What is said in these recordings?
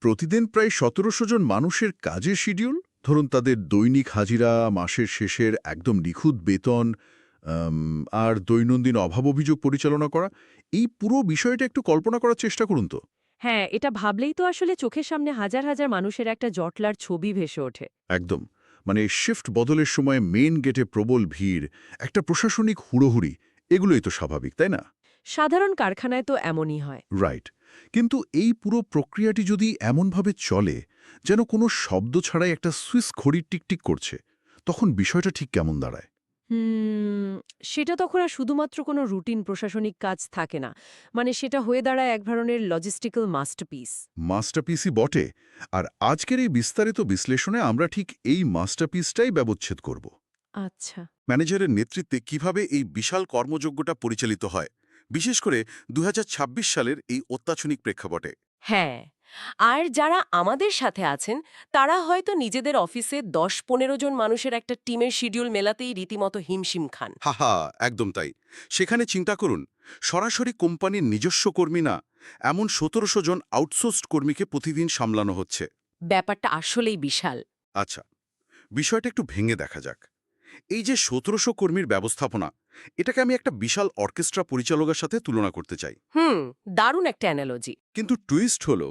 প্রতিদিন প্রায় ১৭০০ জন মানুষের কাজের শিডিউল, ধরুন তাদের দৈনিক হাজিরা, মাসের শেষের একদম নিখুঁত বেতন, আর দৈনন্দিন অভাব অভিযোগ পরিচালনা করা, এই পুরো বিষয়টা একটু কল্পনা করার চেষ্টা করুন তো। হ্যাঁ, এটা ভাবলেই তো আসলে চোখের সামনে হাজার হাজার মানুষের একটা জটলার ছবি ভেসে ওঠে। একদম। মানে শিফট বদলের সময় মেইন গেটে প্রবল ভিড়, একটা প্রশাসনিক হুড়োহুড়ি, এগুলোই তো স্বাভাবিক, তাই না? সাধারণ কারখানায় তো এমনই হয়। রাইট। কিন্তু এই পুরো প্রক্রিয়াটি যদি এমনভাবে চলে যেন কোনো শব্দ ছাড়াই একটা সুইস ঘড়ি টিকটিক করছে, তখন বিষয়টা ঠিক কেমন দাঁড়ায়? হুম, সেটা তখন আর শুধুমাত্র কোনো রুটিন প্রশাসনিক কাজ থাকে না। মানে সেটা হয়ে দাঁড়ায় এক ধরনের লজিস্টিক্যাল মাস্টারপিস। মাস্টারপিসই বটে। আর আজকের এই বিস্তারিত বিশ্লেষণে আমরা ঠিক এই মাস্টারপিসটাই ব্যবচ্ছেদ করব। আচ্ছা। ম্যানেজারের নেতৃত্বে কিভাবে এই বিশাল কর্মযজ্ঞটা পরিচালিত হয়, বিশেষ করে ২০২৬ সালের এই অত্যাধুনিক প্রেক্ষাপটে। হ্যাঁ, আর যারা আমাদের সাথে আছেন তারা হয়তো নিজেদের অফিসে ১০-১৫ জন মানুষের একটা টিমের শিডিউল মেলাতেই রীতিমতো হিমশিম খান। হাহা, একদম তাই। সেখানে চিন্তা করুন, সরাসরি কোম্পানির নিজস্ব কর্মী না, এমন ১৭০০ জন আউটসোর্সড কর্মীকে প্রতিদিন সামলানো হচ্ছে। ব্যাপারটা আসলেই বিশাল। আচ্ছা, বিষয়টা একটু ভেঙে দেখা যাক। এই যে ১৭০০ কর্মীর ব্যবস্থাপনা, এটাকে আমি একটা বিশাল অর্কেস্ট্রা পরিচালকের সাথে তুলনা করতে চাই। দারুণ একটা অ্যানালজি। কিন্তু টুইস্ট হলো,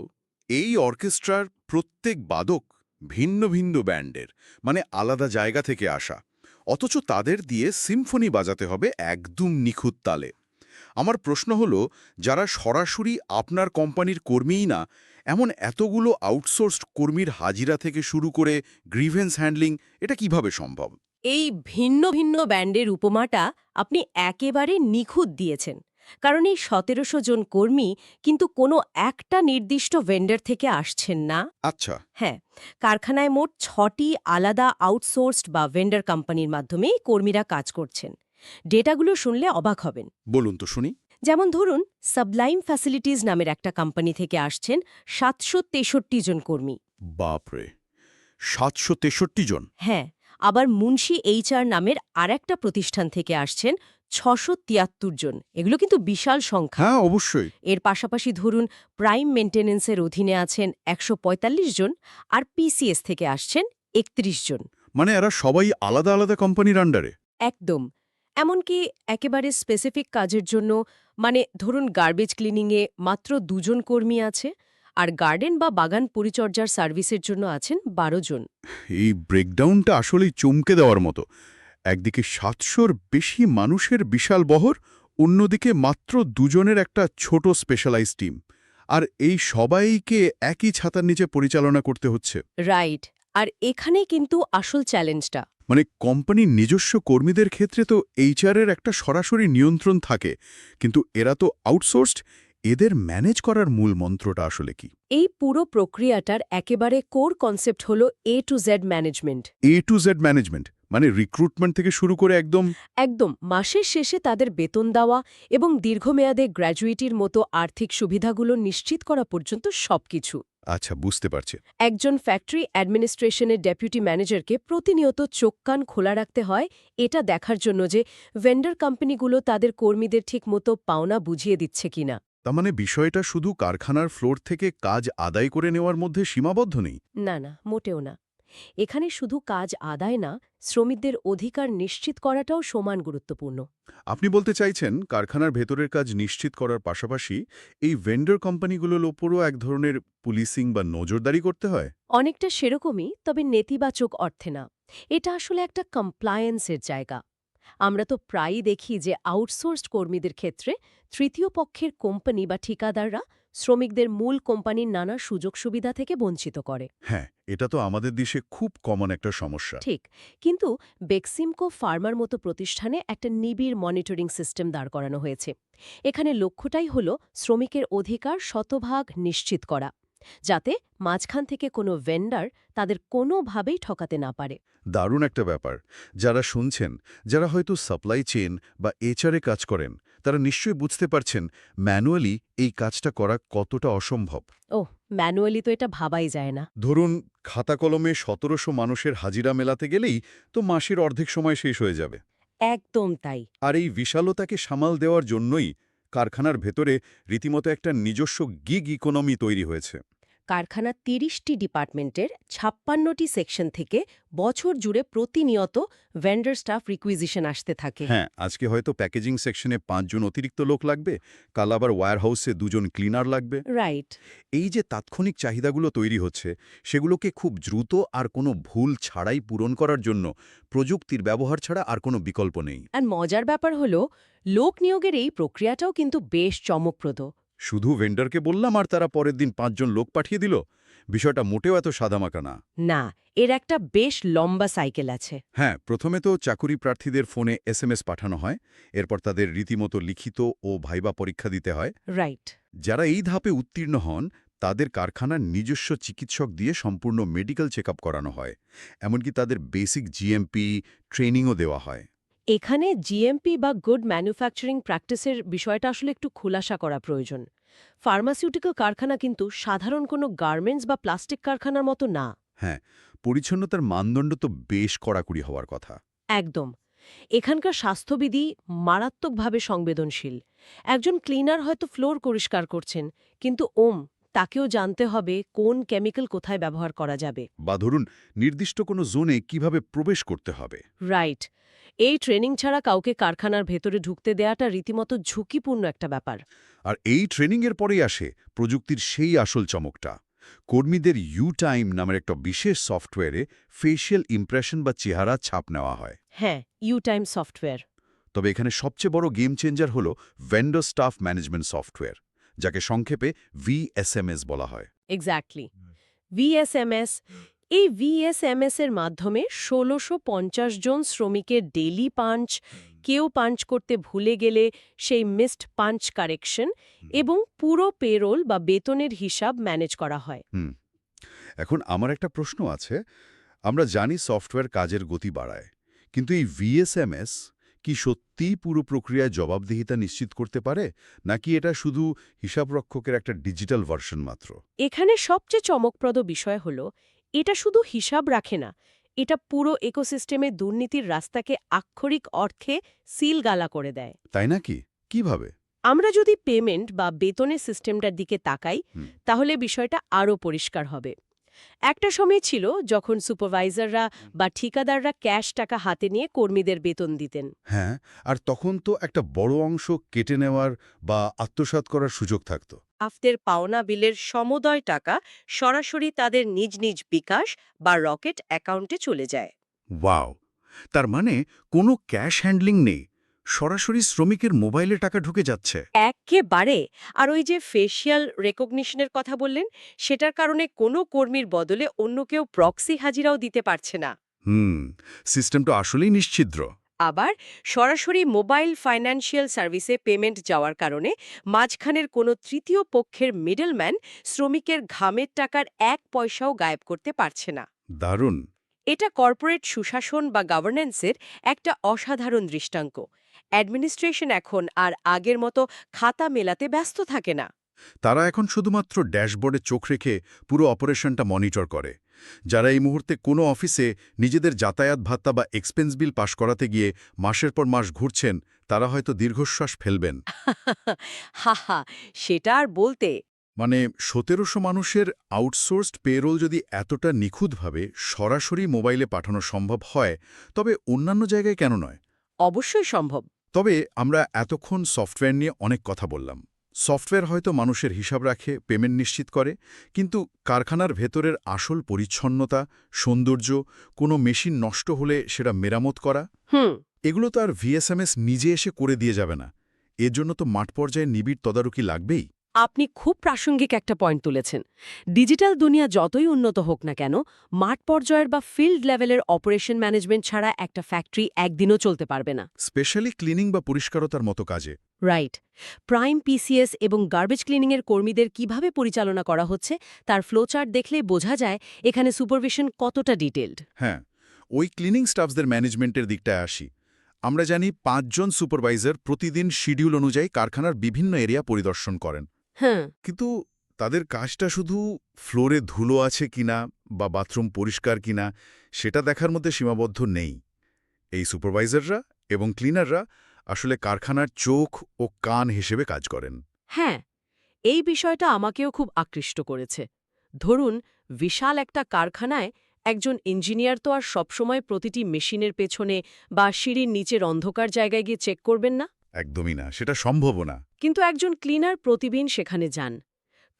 এই অর্কেস্ট্রার প্রত্যেক বাদক ভিন্ন ভিন্ন ব্যান্ডের, মানে আলাদা জায়গা থেকে আসা, অথচ তাদের দিয়ে সিম্ফনি বাজাতে হবে একদম নিখুঁত তালে। আমার প্রশ্ন হলো, যারা সরাসরি আপনার কোম্পানির কর্মীই না, এমন এতগুলো আউটসোর্সড কর্মীর হাজিরা থেকে শুরু করে গ্রিভেন্স হ্যান্ডলিং, এটা কিভাবে সম্ভব? এই ভিন্ন ভিন্ন ব্যান্ডের উপমাটা আপনি একেবারে নিখুঁত দিয়েছেন। কারণ এই ১৭০০ জন কর্মী কিন্তু কোনো একটা নির্দিষ্ট ভেন্ডর থেকে আসছেন না। আচ্ছা। হ্যাঁ, কারখানায় মোট ৬টি আলাদা আউটসোর্সড বা ভেন্ডর কোম্পানির মাধ্যমে কর্মীরা কাজ করছেন। ডেটাগুলো শুনলে অবাক হবেন। বলুন তো শুনি। যেমন ধরুন, সাবলাইম ফ্যাসিলিটিজ নামের একটা কোম্পানি থেকে আসছেন ৭৬৩ জন কর্মী। বাপরে, ৭৬৩ জন! হ্যাঁ, আবার মুন্সি এইচআর নামের আরেকটা প্রতিষ্ঠান থেকে আসছেন ৬৭৩ জন। এগুলো কিন্তু বিশাল সংখ্যা। হ্যাঁ, অবশ্যই। এর পাশাপাশি ধরুন, প্রাইম মেইনটেন্যান্সের অধীনে আছেন ১৪৫ জন, আর পিসিএস থেকে আসছেন ৩১ জন। মানে এরা সবাই আলাদা আলাদা কোম্পানির আন্ডারে? একদম। এমনকি একেবারে স্পেসিফিক কাজের জন্য, মানে ধরুন গার্বেজ ক্লিনিংয়ে মাত্র ২ জন কর্মী আছে, আর গার্ডেন বা বাগান পরিচর্যার সার্ভিসের জন্য আছেন ১২ জন। এই ব্রেকডাউনটা আসলেই চমকে দেওয়ার মতো। একদিকে ৭০০র বেশি মানুষের বিশাল বহর, অন্যদিকে মাত্র দুজনের একটা ছোট স্পেশালাইজ টিম। আর এই সবাইকে একই ছাতার নিচে পরিচালনা করতে হচ্ছে। রাইট। আর এখানেই কিন্তু আসল চ্যালেঞ্জটা। মানে কোম্পানির নিজস্ব কর্মীদের ক্ষেত্রে তো এইচআরের একটা সরাসরি নিয়ন্ত্রণ থাকে, কিন্তু এরা তো আউটসোর্সড। এদের ম্যানেজ করার মূল মন্ত্রটা আসলে কি? এই পুরো প্রক্রিয়াটার একেবারে কোর কনসেপ্ট হল এ to Z management. A to Z management মানে রিক্রুটমেন্ট থেকে শুরু করে একদম। একদম মাসের শেষে তাদের বেতন দেওয়া এবং দীর্ঘমেয়াদে গ্র্যাজুয়েটির মতো আর্থিক সুবিধাগুলো নিশ্চিত করা পর্যন্ত সবকিছু। আচ্ছা, বুঝতে পারছি। একজন ফ্যাক্টরি অ্যাডমিনিস্ট্রেশনের ডেপুটি ম্যানেজারকে প্রতিনিয়ত চোখ কান খোলা রাখতে হয় এটা দেখার জন্য যে ভেন্ডর কোম্পানিগুলো তাদের কর্মীদের ঠিকমতো পাওনা বুঝিয়ে দিচ্ছে কিনা। তার মানে বিষয়টা শুধু কারখানার ফ্লোর থেকে কাজ আদায় করে নেওয়ার মধ্যে সীমাবদ্ধ নেই। না, না, মোটেও না। এখানে শুধু কাজ আদায় না, শ্রমিকদের অধিকার নিশ্চিত করাটাও সমান গুরুত্বপূর্ণ। আপনি বলতে চাইছেন কারখানার ভেতরের কাজ নিশ্চিত করার পাশাপাশি এই ভেন্ডর কোম্পানিগুলোর ওপরও এক ধরনের পুলিশিং বা নজরদারি করতে হয়? অনেকটা সেরকমই, তবে নেতিবাচক অর্থে না। এটা আসলে একটা কমপ্লায়েন্সের জায়গা। আমরা তো প্রায়ই দেখি যে আউটসোর্সড কর্মীদের ক্ষেত্রে তৃতীয় পক্ষের কোম্পানি বা ঠিকাদাররা শ্রমিকদের মূল কোম্পানির নানা সুযোগ সুবিধা থেকে বঞ্চিত করে। হ্যাঁ, এটা তো আমাদের দেশে খুব কমন একটা সমস্যা। ঠিক, কিন্তু বেক্সিমকো ফার্মার মতো প্রতিষ্ঠানে একটা নিবিড় মনিটরিং সিস্টেম দাঁড় করানো হয়েছে। এখানে লক্ষ্যটাই হল শ্রমিকের অধিকার শতভাগ নিশ্চিত করা, যাতে মাঝখান থেকে কোনো ভেন্ডার তাদের কোনোভাবেই ঠকাতে না পারে। দারুণ একটা ব্যাপার। যারা শুনছেন, যারা হয়তো সাপ্লাই চেইন বা এইচআরে কাজ করেন, তারা নিশ্চয়ই বুঝতে পারছেন ম্যানুয়ালি এই কাজটা করা কতটা অসম্ভব। ওহ, ম্যানুয়ালি তো এটা ভাবাই যায় না। ধরুন খাতা কলমে ১৭০০ মানুষের হাজিরা মেলাতে গেলেই তো মাসের অর্ধেক সময় শেষ হয়ে যাবে। একদম তাই। আর এই বিশালতাকে সামাল দেওয়ার জন্যই কারখানার ভেতরে রীতিমতো একটা নিজস্ব গিগ ইকোনমি তৈরি হয়েছে। কারখানা ৩০টি ডিপার্টমেন্টের ৫৬টি সেকশন থেকে বছর জুড়ে প্রতিনিয়ত ভেন্ডার স্টাফ রিকুইজিশন আসতে থাকে। হ্যাঁ, আজকে হয়তো প্যাকেজিং সেকশনে ৫ জন অতিরিক্ত লোক লাগবে, কাল আবার ওয়্যার হাউসে ২ জন ক্লিনার লাগবে। রাইট। এই যে তাৎক্ষণিক চাহিদাগুলো তৈরি হচ্ছে, সেগুলোকে খুব দ্রুত আর কোনো ভুল ছাড়াই পূরণ করার জন্য প্রযুক্তির ব্যবহার ছাড়া আর কোনো বিকল্প নেই। আর মজার ব্যাপার হলো, লোক নিয়োগের এই প্রক্রিয়াটাও কিন্তু বেশ চমকপ্রদ। শুধু ভেন্ডারকে বললাম আর তারা পরের দিন ৫ জন লোক পাঠিয়ে দিল, বিষয়টা মোটেও এত সাদামাটা না। না, এর একটা বেশ লম্বা সাইকেল আছে। হ্যাঁ, প্রথমে তো চাকুরি প্রার্থীদের ফোনে SMS পাঠানো হয়, এরপর তাদের রীতিমতো লিখিত ও ভাইবা পরীক্ষা দিতে হয়। রাইট। যারা এই ধাপে উত্তীর্ণ হন, তাদের কারখানার নিজস্ব চিকিৎসক দিয়ে সম্পূর্ণ মেডিকেল চেকআপ করানো হয়। এমনকি তাদের বেসিক জিএমপি ট্রেনিংও দেওয়া হয়। এখানে জিএমপি বা গুড ম্যানুফ্যাকচারিং প্র্যাকটিসের বিষয়টা আসলে একটু খোলাসা করা প্রয়োজন। ফার্মাসিউটিক্যাল কারখানা কিন্তু সাধারণ কোনো গার্মেন্টস বা প্লাস্টিক কারখানার মতো না। হ্যাঁ, পরিচ্ছন্নতার মানদণ্ড তো বেশ কড়াকড়ি হওয়ার কথা। একদম। এখানকার স্বাস্থ্যবিধি মারাত্মকভাবে সংবেদনশীল। একজন ক্লিনার হয়তো ফ্লোর পরিষ্কার করছেন, কিন্তু তাকেও জানতে হবে কোন কেমিক্যাল কোথায় ব্যবহার করা যাবে। বা ধরুন, নির্দিষ্ট কোনো জোনে কিভাবে প্রবেশ করতে হবে। রাইট। এই ট্রেনিং ছাড়া কাউকে কারখানার ভেতরে ঢুকতে দেয়াটা রীতিমতো ঝুঁকিপূর্ণ একটা ব্যাপার। আর এই ট্রেনিংয়ের পরেই আসে প্রযুক্তির সেই আসল চমকটা। কর্মীদের টাইম নামের একটা বিশেষ সফটওয়্যারে ফেশিয়াল ইমপ্রেশন বা চেহারা ছাপ নেওয়া হয়। হ্যাঁ, টাইম সফটওয়্যার। তবে এখানে সবচেয়ে বড় গেম চেঞ্জার হল ভেন্ডর স্টাফ ম্যানেজমেন্ট সফটওয়্যার, যাকে সংক্ষেপে VSMS বলা হয়। এক্স্যাক্টলি। VSMS। এই VSMS এর মাধ্যমে ১৬৫০ জন শ্রমিকের ডেইলি পাঞ্চ, কেউ পাঞ্চ করতে ভুলে গেলে সেই মিসড পাঞ্চ কারেকশন এবং পুরো পেরোল বা বেতনের হিসাব ম্যানেজ করা হয়। এখন আমার একটা প্রশ্ন আছে। আমরা জানি সফটওয়্যার কাজের গতি বাড়ায়, কিন্তু এই VSMS কি সত্যিই পুরো প্রক্রিয়ায় জবাবদিহিতা নিশ্চিত করতে পারে, নাকি এটা শুধু হিসাবরক্ষকের একটা ডিজিটাল ভার্সন মাত্র? এখানে সবচেয়ে চমকপ্রদ বিষয় হল, এটা শুধু হিসাব রাখে না, এটা পুরো ইকোসিস্টেমে দুর্নীতির রাস্তাকে আক্ষরিক অর্থে সিলগালা করে দেয়। তাই নাকি? কিভাবে? আমরা যদি পেমেন্ট বা বেতনের সিস্টেমটার দিকে তাকাই, তাহলে বিষয়টা আরও পরিষ্কার হবে। একটা সময় ছিল যখন সুপারভাইজাররা বা ঠিকাদাররা ক্যাশ টাকা হাতে নিয়ে কর্মীদের বেতন দিতেন। হ্যাঁ, আর তখন তো একটা বড় অংশ কেটে নেওয়ার বা আত্মসাৎ করার সুযোগ থাকত। আফতের পাওনা বিলের সমুদয় টাকা সরাসরি তাদের নিজ নিজ বিকাশ বা রকেট অ্যাকাউন্টে চলে যায়। ওয়াও! তার মানে কোনো ক্যাশ হ্যান্ডলিং নেই, সরাসরি শ্রমিকের মোবাইলে টাকা ঢুকে যাচ্ছে। একেবারে। আর ওই যে ফেশিয়াল রেকগনিশনের কথা বললেন, সেটার কারণে কোনো কর্মীর বদলে অন্য কেউ প্রক্সি হাজিরাও দিতে পারছে না। সিস্টেমটা আসলেই নিশ্ছিদ্র। আবার সরাসরি মোবাইল ফাইন্যান্সিয়াল সার্ভিসে পেমেন্ট যাওয়ার কারণে মাঝখানের কোনো তৃতীয় পক্ষের মিডলম্যান শ্রমিকের ঘামের টাকার ১ পয়সাও গায়েব করতে পারছে না। দারুণ। এটা কর্পোরেট সুশাসন বা গভর্নেন্সের একটা অসাধারণ দৃষ্টান্ত। অ্যাডমিনিস্ট্রেশন এখন আর আগের মতো খাতা মেলাতে ব্যস্ত থাকে না। তারা এখন শুধুমাত্র ড্যাশবোর্ডে চোখ রেখে পুরো অপারেশনটা মনিটর করে। যারা এই মুহূর্তে কোনো অফিসে নিজেদের যাতায়াত ভাত্তা বা এক্সপেন্স বিল পাশ করাতে গিয়ে মাসের পর মাস ঘুরছেন, তারা হয়তো দীর্ঘশ্বাস ফেলবেন। হাহা, সেটা আর বলতে। মানে ১৭০০ মানুষের আউটসোর্সড পেরোল যদি এতটা নিখুঁতভাবে সরাসরি মোবাইলে পাঠানো সম্ভব হয়, তবে অন্যান্য জায়গায় কেন নয়? অবশ্যই সম্ভব। তবে আমরা এতক্ষণ সফটওয়্যার নিয়ে অনেক কথা বললাম। সফটওয়্যার হয়তো মানুষের হিসাব রাখে, পেমেন্ট নিশ্চিত করে, কিন্তু কারখানার ভেতরের আসল পরিচ্ছন্নতা, সৌন্দর্য, কোনো মেশিন নষ্ট হলে সেটা মেরামত করা, এগুলো তো আর VSMS নিজে এসে করে দিয়ে যাবে না। এর জন্য তো মাঠ পর্যায়ে নিবিড় তদারকি লাগবেই। আপনি খুব প্রাসঙ্গিক একটা পয়েন্ট তুলেছেন। ডিজিটাল দুনিয়া যতই উন্নত হোক না কেন, মাঠ পর্যায়ের বা ফিল্ড লেভেলের অপারেশন ম্যানেজমেন্ট ছাড়া একটা ফ্যাক্টরি একদিনও চলতে পারবে না। স্পেশালি ক্লিনিং বা পরিষ্কারতার মতো কাজে। রাইট। প্রাইম PCS এবং গার্বেজ ক্লিনিংয়ের কর্মীদের কিভাবে পরিচালনা করা হচ্ছে তার ফ্লোচার্ট দেখলে বোঝা যায় এখানে সুপারভিশন কতটা ডিটেইলড। হ্যাঁ, ওই ক্লিনিং স্টাফসদের ম্যানেজমেন্টের দিকটায় আসি। আমরা জানি ৫ জন সুপারভাইজার প্রতিদিন শিডিউল অনুযায়ী কারখানার বিভিন্ন এরিয়া পরিদর্শন করেন। হ্যাঁ। কিন্তু তাদের কাজটা শুধু ফ্লোরে ধুলো আছে কিনা বা বাথরুম পরিষ্কার কিনা সেটা দেখার মধ্যে সীমাবদ্ধ নেই। এই সুপারভাইজাররা এবং ক্লিনাররা আসলে কারখানার চোখ ও কান হিসেবে কাজ করেন। হ্যাঁ, এই বিষয়টা আমাকেও খুব আকৃষ্ট করেছে। ধরুন বিশাল একটা কারখানায় একজন ইঞ্জিনিয়ার তো আর সবসময় প্রতিটি মেশিনের পেছনে বা সিঁড়ির নিচের অন্ধকার জায়গায় গিয়ে চেক করবেন না। একদমই না, সেটা সম্ভব না। কিন্তু একজন ক্লিনার প্রতিদিন সেখানে যান।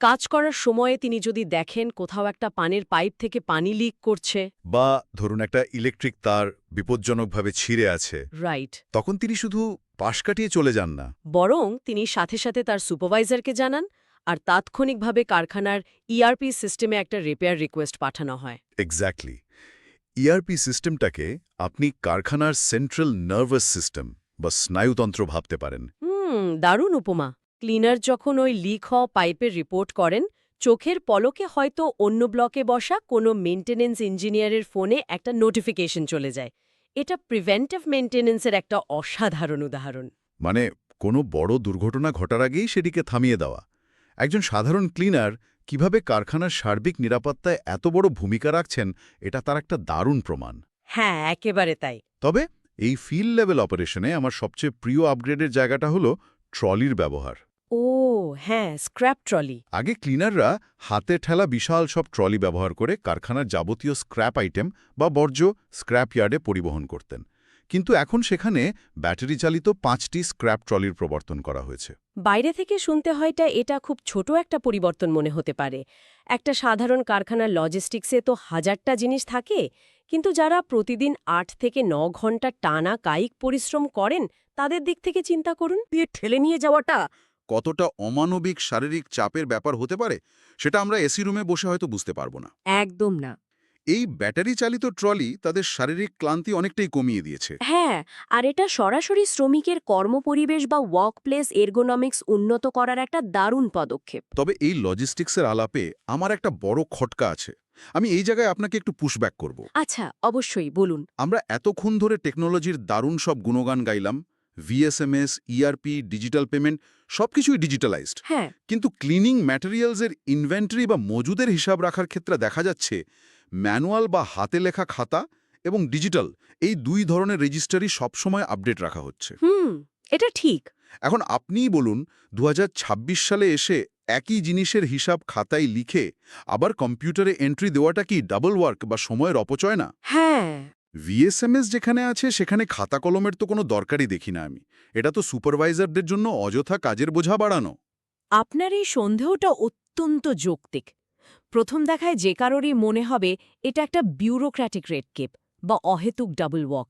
কাজ করার সময়ে তিনি যদি দেখেন কোথাও একটা পানির পাইপ থেকে পানি লিক করছে, বা ধরুন একটা ইলেকট্রিক তার বিপজ্জনকভাবে ছিঁড়ে আছে, রাইট, তখন তিনি শুধু পাশ কাটিয়ে চলে যান না। বরং তিনি সাথে সাথে তার সুপারভাইজারকে জানান আর তাৎক্ষণিকভাবে কারখানার ইআরপি সিস্টেমে একটা রিপেয়ার রিকোয়েস্ট পাঠানো হয়। এক্স্যাক্টলি। ইআরপি সিস্টেমটাকে আপনি কারখানার সেন্ট্রাল নার্ভাস সিস্টেম বা স্নায়ুতন্ত্র ভাবতে পারেন। দারুণ উপমা। ক্লিনার যখন ওই লিক হওয়া পাইপের রিপোর্ট করেন, চোখের পলকে হয়তো অন্য ব্লকে বসা কোনো মেইনটেনেন্স ইঞ্জিনিয়ারের ফোনে একটা নোটিফিকেশন চলে যায়। এটা প্রিভেন্টিভ মেইনটেনেন্সের একটা অসাধারণ উদাহরণ। মানে কোনো বড় দুর্ঘটনা ঘটার আগেই সেটিকে থামিয়ে দেওয়া। একজন সাধারণ ক্লিনার কিভাবে কারখানার সার্বিক নিরাপত্তায় এত বড় ভূমিকা রাখছেন, এটা তার একটা দারুণ প্রমাণ। হ্যাঁ, একেবারে তাই। তবে এই ফিল্ড লেভেল অপারেশনে আমার সবচেয়ে প্রিয় আপগ্রেডের জায়গাটা হলো ট্রলির ব্যবহার। ও হ্যাঁ, স্ক্র্যাপ ট্রলি। আগে ক্লিনাররা হাতে ঠেলা বিশাল সব ট্রলি ব্যবহার করে কারখানার যাবতীয় স্ক্র্যাপ আইটেম বা বর্জ্য স্ক্র্যাপ ইয়ার্ডে পরিবহন করতেন। কিন্তু এখন সেখানে ব্যাটারি চালিত 5টি স্ক্র্যাপ ট্রলির প্রবর্তন করা হয়েছে। বাইরে থেকে শুনতে হয়টা এটা খুব ছোট একটা পরিবর্তন মনে হতে পারে। একটা সাধারণ কারখানার লজিস্টিক্সে তো হাজারটা জিনিস থাকে, কিন্তু যারা প্রতিদিন 8 থেকে 9 ঘন্টা টানা কায়িক পরিশ্রম করেন তাদের দিক থেকে চিন্তা করুন। দিয়ে ঠেলে নিয়ে যাওয়াটা কতটা অমানবিক শারীরিক চাপের ব্যাপার হতে পারে সেটা আমরা এসি রুমে বসে হয়তো বুঝতে পারবো না। একদম না। এই ব্যাটারি চালিত ট্রলি তাদের শারীরিক ক্লান্তি অনেকটাই কমিয়ে দিয়েছে। হ্যাঁ, আর এটা সরাসরি শ্রমিকের কর্মপরিবেশ বা ওয়ার্কপ্লেস এরগোনমিক্স উন্নত করার একটা দারুণ পদক্ষেপ। তবে এই লজিস্টিক্সের আলাপে আমার একটা বড় খটকা আছে। আমি এই জায়গায় আপনাকে একটু পুশব্যাক করব। আচ্ছা, অবশ্যই বলুন। আমরা এতক্ষণ ধরে টেকনোলজির দারুণ সব গুণগান গাইলাম, ভিএসএমএস, ইআরপি, ডিজিটাল পেমেন্ট সবকিছুই ডিজিটালাইজড। হ্যাঁ, কিন্তু ক্লিনিং ম্যাটেরিয়ালসের ইনভেন্টরি বা মজুদের হিসাব রাখার ক্ষেত্রে দেখা যাচ্ছে ম্যানুয়াল বা হাতে লেখা খাতা এবং ডিজিটাল এই দুই ধরনের রেজিস্টারই সবসময় আপডেট রাখা হচ্ছে। এটা ঠিক। এখন আপনিই বলুন, 2026 সালে এসে একই জিনিসের হিসাব খাতায় লিখে আবার কম্পিউটারে এন্ট্রি দেওয়াটা কি ডাবল ওয়ার্ক বা সময়ের অপচয় না? হ্যাঁ, ভিএসএমএস যেখানে আছে সেখানে খাতা কলমের তো কোনো দরকারই দেখি না আমি। এটা তো সুপারভাইজারদের জন্য অযথা কাজের বোঝা বাড়ানো। আপনার এই সন্দেহটা অত্যন্ত যৌক্তিক। প্রথম দেখায় যে কারোরই মনে হবে এটা একটা বিউরোক্র্যাটিক রেডকেপ বা অহেতুক ডাবল ওয়াক।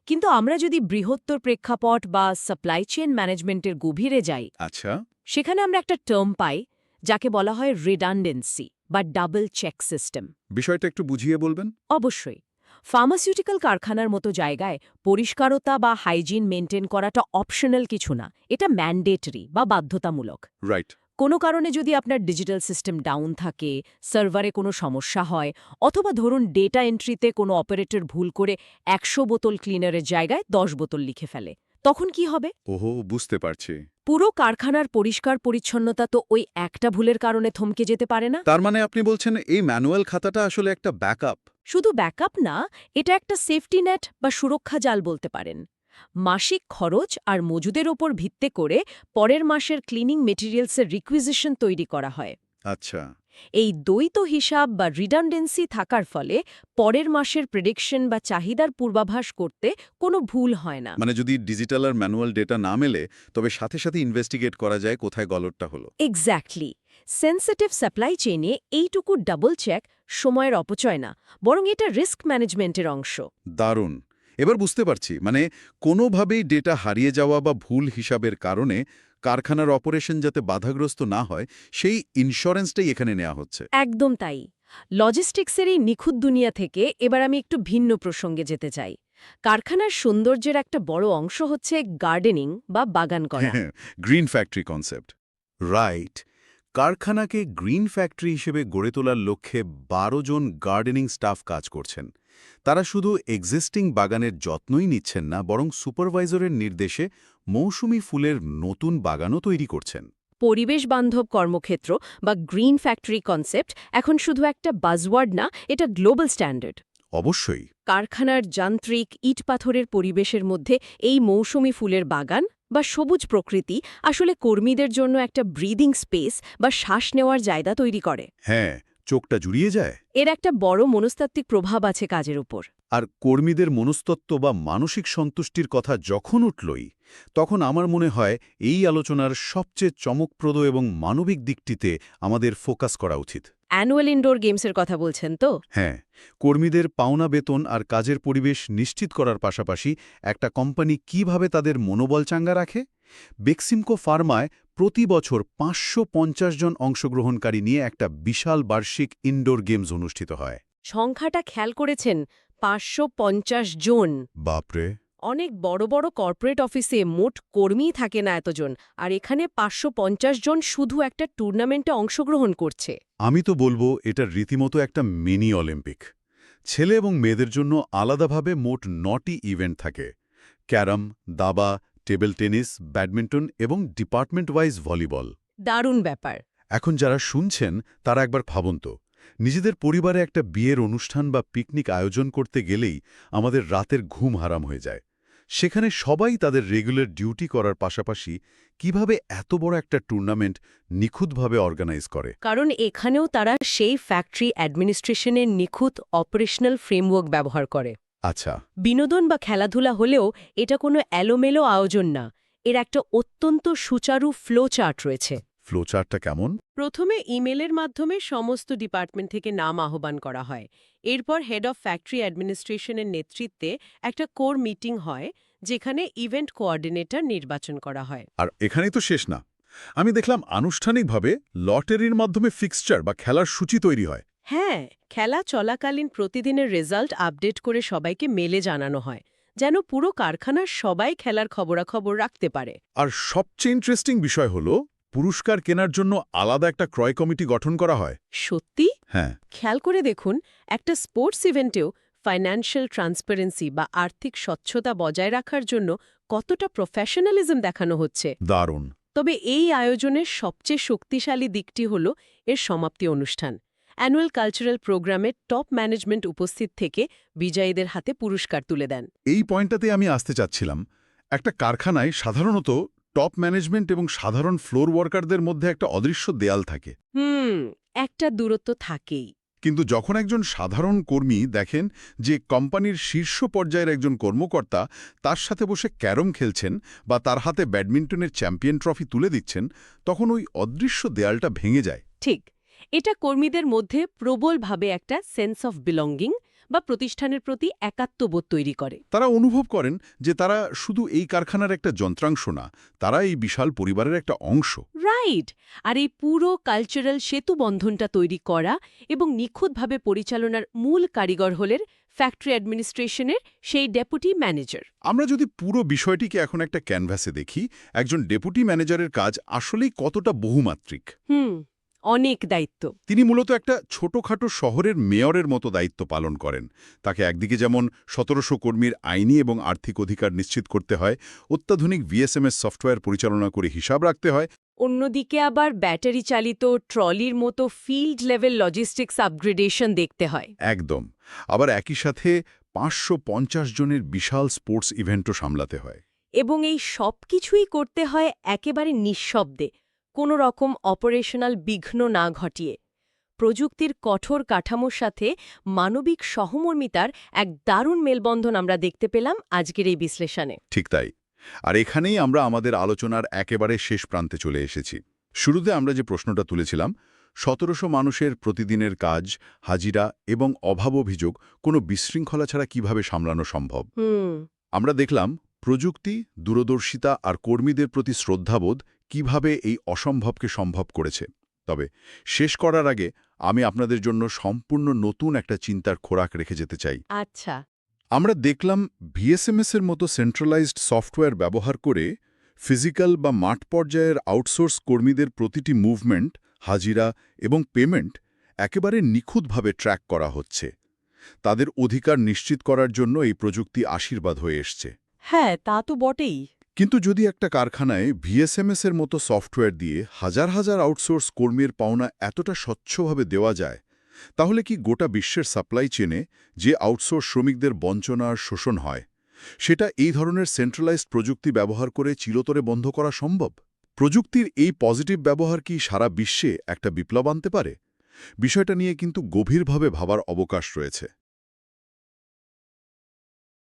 কিন্তু আমরা যদি বৃহত্তর প্রেক্ষাপট বা সাপ্লাই চেইন ম্যানেজমেন্টের গভীরে যাই, আচ্ছা, সেখানে আমরা একটা টার্ম পাই যাকে বলা হয় রিডান্ডেন্সি বা ডাবল চেক সিস্টেম। বিষয়টা একটু বুঝিয়ে বলবেন? অবশ্যই। ফার্মাসিউটিক্যাল কারখানার মতো জায়গায় পরিষ্কারতা বা হাইজিন মেনটেন করাটা অপশনাল কিছু না, এটা ম্যান্ডেটরি বা বাধ্যতামূলক। রাইট। কোনো কারণে যদি আপনার ডিজিটাল সিস্টেম ডাউন থাকে, সার্ভারে কোনো সমস্যা হয়, অথবা ধরুন ডেটা এন্ট্রিতে কোনো অপারেটর ভুল করে 100 বোতল ক্লিনারের জায়গায় 10 বোতল লিখে ফেলে, তখন কি হবে? ওহো, বুঝতে পারছি। পুরো কারখানার পরিষ্কার পরিচ্ছন্নতা তো ওই একটা ভুলের কারণে থমকে যেতে পারে না। তার মানে আপনি বলছেন এই ম্যানুয়াল খাতাটা আসলে একটা ব্যাকআপ? শুধু ব্যাকআপ না, এটা একটা সেফটি নেট বা সুরক্ষা জাল বলতে পারেন। মাসিক খরচ আর মজুদের ওপর ভিত্তি করে পরের মাসের ক্লিনিং মেটেরিয়ালসের রিকুইজিশন তৈরি করা হয়। আচ্ছা। এই দ্বৈত হিসাব বা রিডান্ডেন্সি থাকার ফলে পরের মাসের প্রেডিকশন বা চাহিদার পূর্বাভাস করতে কোনো ভুল হয় না। মানে যদি ডিজিটাল আর ম্যানুয়াল ডেটা না মেলে, তবে সাথে সাথে ইনভেস্টিগেট করা যায় কোথায় গলতটা হলো। এক্স্যাক্টলি। সেন্সিটিভ সাপ্লাই চেইনে এইটুকু ডাবল চেক সময়ের অপচয় না, বরং এটা রিস্ক ম্যানেজমেন্টের অংশ। দারুণ। এবার বুঝতে পারছি, মানে কোনোভাবেই ডেটা হারিয়ে যাওয়া বা ভুল হিসাবের কারণে কারখানার অপারেশন যাতে বাধাগ্রস্ত না হয় সেই ইন্স্যুরেন্সটাই এখানে নেওয়া হচ্ছে। একদম তাই। লজিস্টিক্সের এই নিখুঁত দুনিয়া থেকে এবার আমি একটু ভিন্ন প্রসঙ্গে যেতে চাই। কারখানার সৌন্দর্যের একটা বড় অংশ হচ্ছে গার্ডেনিং বা বাগান করা। Green factory concept. রাইট। কারখানাকে গ্রিন ফ্যাক্টরি হিসেবে গড়ে তোলার লক্ষ্যে 12 জন গার্ডেনিং স্টাফ কাজ করছেন। তারা শুধু এক্সিস্টিং বাগানের যত্নই নিচ্ছেন না, বরং সুপারভাইজারের নির্দেশে মৌসুমি ফুলের নতুন বাগানও তৈরি করছেন। পরিবেশ বান্ধব কর্মক্ষেত্র বা গ্রিন ফ্যাক্টরি কনসেপ্ট এখন শুধু একটা বাজওয়ার্ড না, এটা গ্লোবাল স্ট্যান্ডার্ড। অবশ্যই। কারখানার যান্ত্রিক ইট পাথরের পরিবেশের মধ্যে এই মৌসুমি ফুলের বাগান বা সবুজ প্রকৃতি আসলে কর্মীদের জন্য একটা ব্রিদিং স্পেস বা শ্বাস নেওয়ার জায়গা তৈরি করে। হ্যাঁ, চোখটা জুড়িয়ে যায়। এর একটা বড় মনস্তাত্ত্বিক প্রভাব আছে কাজের উপর। আর কর্মীদের মনস্তত্ত্ব বা মানসিক সন্তুষ্টির কথা যখন উঠলই, তখন আমার মনে হয় এই আলোচনার সবচেয়ে চমকপ্রদ এবং মানবিক দিকটিতে আমাদের ফোকাস করা উচিত। অ্যানুয়াল ইনডোর গেমসের কথা বলছেন তো? হ্যাঁ, কর্মীদের পাওনা বেতন আর কাজের পরিবেশ নিশ্চিত করার পাশাপাশি একটা কোম্পানি কিভাবে তাদের মনোবল চাঙ্গা রাখে। বেক্সিমকো ফার্মায় প্রতি বছর ৫৫০ জন অংশগ্রহণকারী নিয়ে একটা বিশাল বার্ষিক ইনডোর গেমস অনুষ্ঠিত হয়। সংখ্যাটা খেয়াল করেছেন, ৫৫০ জন। বাপরে! অনেক বড় বড় কর্পোরেট অফিসে মোট কর্মীই থাকে না এতজন, আর এখানে ৫৫০ জন শুধু একটা টুর্নামেন্টে অংশগ্রহণ করছে। আমি তো বলবো এটা রীতিমতো একটা মিনি অলিম্পিক। ছেলে এবং মেয়েদের জন্য আলাদাভাবে মোট ৯টি ইভেন্ট থাকে: ক্যারাম, দাবা, টেবিল টেনিস, ব্যাডমিন্টন এবং ডিপার্টমেন্ট ওয়াইজ ভলিবল। দারুণ ব্যাপার। এখন যারা শুনছেন তারা একবার ভাবুন তো, নিজেদের পরিবারে একটা বিয়ের অনুষ্ঠান বা পিকনিক আয়োজন করতে গেলেই আমাদের রাতের ঘুম হারাম হয়ে যায়। সেখানে সবাই তাদের রেগুলার ডিউটি করার পাশাপাশি কিভাবে এত বড় একটা টুর্নামেন্ট নিখুঁতভাবে অর্গানাইজ করে। কারণ এখানেও তারা সেই ফ্যাক্টরি অ্যাডমিনিস্ট্রেশনের নিখুঁত অপারেশনাল ফ্রেমওয়ার্ক ব্যবহার করে। আচ্ছা, বিনোদন বা খেলাধুলা হলেও এটা কোনো এলোমেলো আয়োজন না, এর একটা অত্যন্ত সুচারু ফ্লো চার্ট রয়েছে। ফ্লোচার্টটা কেমন? প্রথমে ইমেলের মাধ্যমে সমস্ত ডিপার্টমেন্ট থেকে নাম আহ্বান করা হয়। এরপর হেড অফ ফ্যাক্টরি অ্যাডমিনিস্ট্রেশনের নেতৃত্বে একটা কোর মিটিং হয়, যেখানে ইভেন্ট কোঅর্ডিনেটর নির্বাচন করা হয়। আর এখানেই তো শেষ না। আমি দেখলাম আনুষ্ঠানিকভাবে লটারির মাধ্যমে ফিক্সচার বা খেলার সূচি তৈরি হয়। হ্যাঁ, খেলা চলাকালীন প্রতিদিনের রেজাল্ট আপডেট করে সবাইকে মেলে জানানো হয়, যেন পুরো কারখানার সবাই খেলার খবরাখবর রাখতে পারে। আর সবচেয়ে ইন্টারেস্টিং বিষয় হলো, পুরস্কার কেনার জন্য আলাদা একটা ক্রয় কমিটি গঠন করা হয়। সত্যি? হ্যাঁ, খেয়াল করে দেখুন, একটা স্পোর্টস ইভেন্টেও ফাইন্যান্সিয়াল ট্রান্সপারেন্সি বা আর্থিক স্বচ্ছতা বজায় রাখার জন্য কতটা প্রফেশনালিজম দেখানো হচ্ছে। দারুণ। তবে এই আয়োজনের সবচেয়ে শক্তিশালী দিকটি হল এর সমাপ্তি অনুষ্ঠান। অ্যানুয়াল কালচারাল প্রোগ্রামে টপ ম্যানেজমেন্ট উপস্থিত থেকে বিজয়ীদের হাতে পুরস্কার তুলে দেন। এই পয়েন্টটাতে আমি আসতে চাচ্ছিলাম। একটা কারখানায় সাধারণত টপ ম্যানেজমেন্ট এবং সাধারণ ফ্লোর ওয়ার্কারদের মধ্যে একটা অদৃশ্য দেয়াল থাকে। একটা দূরত্ব থাকেই। কিন্তু যখন একজন সাধারণ কর্মী দেখেন যে কোম্পানির শীর্ষ পর্যায়ের একজন কর্মকর্তা তার সাথে বসে ক্যারম খেলছেন বা তার হাতে ব্যাডমিন্টনের চ্যাম্পিয়ন ট্রফি তুলে দিচ্ছেন, তখন ওই অদৃশ্য দেয়ালটা ভেঙে যায়। ঠিক, এটা কর্মীদের মধ্যে প্রবলভাবে একটা সেন্স অফ বিলঙ্গিং বা প্রতিষ্ঠানের প্রতি একাত্মবোধ তৈরি করে। তারা অনুভব করেন যে তারা শুধু এই কারখানার একটা যন্ত্রাংশ না, তারা এই বিশাল পরিবারের একটা অংশ। রাইট। আর এই পুরো কালচারাল সেতুবন্ধনটা তৈরি করা এবং নিখুঁতভাবে পরিচালনার মূল কারিগর হলেন ফ্যাক্টরি অ্যাডমিনিস্ট্রেশনের সেই ডেপুটি ম্যানেজার। আমরা যদি পুরো বিষয়টিকে এখন একটা ক্যানভাসে দেখি, একজন ডেপুটি ম্যানেজারের কাজ আসলেই কতটা বহুমাত্রিক। অনেক দায়িত্ব। তিনি মূলত একটা ছোটখাটো শহরের মেয়রের মতো দায়িত্ব পালন করেন। তাকে একদিকে যেমন ১৭০০ কর্মীর আইনি এবং আর্থিক অধিকার নিশ্চিত করতে হয়, অত্যাধুনিক VSMS সফটওয়্যার পরিচালনা করে হিসাব রাখতে হয়, অন্যদিকে আবার ব্যাটারি চালিত ট্রলির মতো ফিল্ড লেভেল লজিস্টিক্স আপগ্রেডেশন দেখতে হয়। একদম। আবার একই সাথে ৫৫০ জনের বিশাল স্পোর্টস ইভেন্টও সামলাতে হয়। এবং এই সব কিছুই করতে হয় একেবারে নিঃশব্দে, কোনো রকম অপারেশনাল বিঘ্ন না ঘটিয়ে। প্রযুক্তির কঠোর কাঠামোর সাথে মানবিক সহমর্মিতার এক দারুণ মেলবন্ধন আমরা দেখতে পেলাম আজকের এই বিশ্লেষণে। ঠিক তাই। আর এখানেই আমরা আমাদের আলোচনার একেবারে শেষ প্রান্তে চলে এসেছি। শুরুতে আমরা যে প্রশ্নটা তুলেছিলাম, ১৭০০ মানুষের প্রতিদিনের কাজ, হাজিরা এবং অভাব অভিযোগ কোনো বিশৃঙ্খলা ছাড়া কিভাবে সামলানো সম্ভব। আমরা দেখলাম প্রযুক্তি, দূরদর্শিতা আর কর্মীদের প্রতি শ্রদ্ধাবোধ কিভাবে এই অসম্ভবকে সম্ভব করেছে। তবে শেষ করার আগে আমি আপনাদের জন্য সম্পূর্ণ নতুন একটা চিন্তার খোরাক রেখে যেতে চাই। আচ্ছা। আমরা দেখলাম VSMS-এর মতো সেন্ট্রালাইজড সফটওয়্যার ব্যবহার করে ফিজিক্যাল বা মাঠ পর্যায়ের আউটসোর্স কর্মীদের প্রতিটি মুভমেন্ট, হাজিরা এবং পেমেন্ট একেবারে নিখুঁতভাবে ট্র্যাক করা হচ্ছে। তাদের অধিকার নিশ্চিত করার জন্য এই প্রযুক্তি আশীর্বাদ হয়ে এসছে। হ্যাঁ, তা তো বটেই। কিন্তু যদি একটা কারখানায় VSMS-এর মতো সফটওয়্যার দিয়ে হাজার হাজার আউটসোর্স কর্মীর পাওনা এতটা স্বচ্ছভাবে দেওয়া যায়, তাহলে কি গোটা বিশ্বের সাপ্লাই চেনে যে আউটসোর্স শ্রমিকদের বঞ্চনা আর শোষণ হয়, সেটা এই ধরনের সেন্ট্রালাইজড প্রযুক্তি ব্যবহার করে চিরতরে বন্ধ করা সম্ভব? প্রযুক্তির এই পজিটিভ ব্যবহার কি সারা বিশ্বে একটা বিপ্লব আনতে পারে? বিষয়টা নিয়ে কিন্তু গভীরভাবে ভাবার অবকাশ রয়েছে।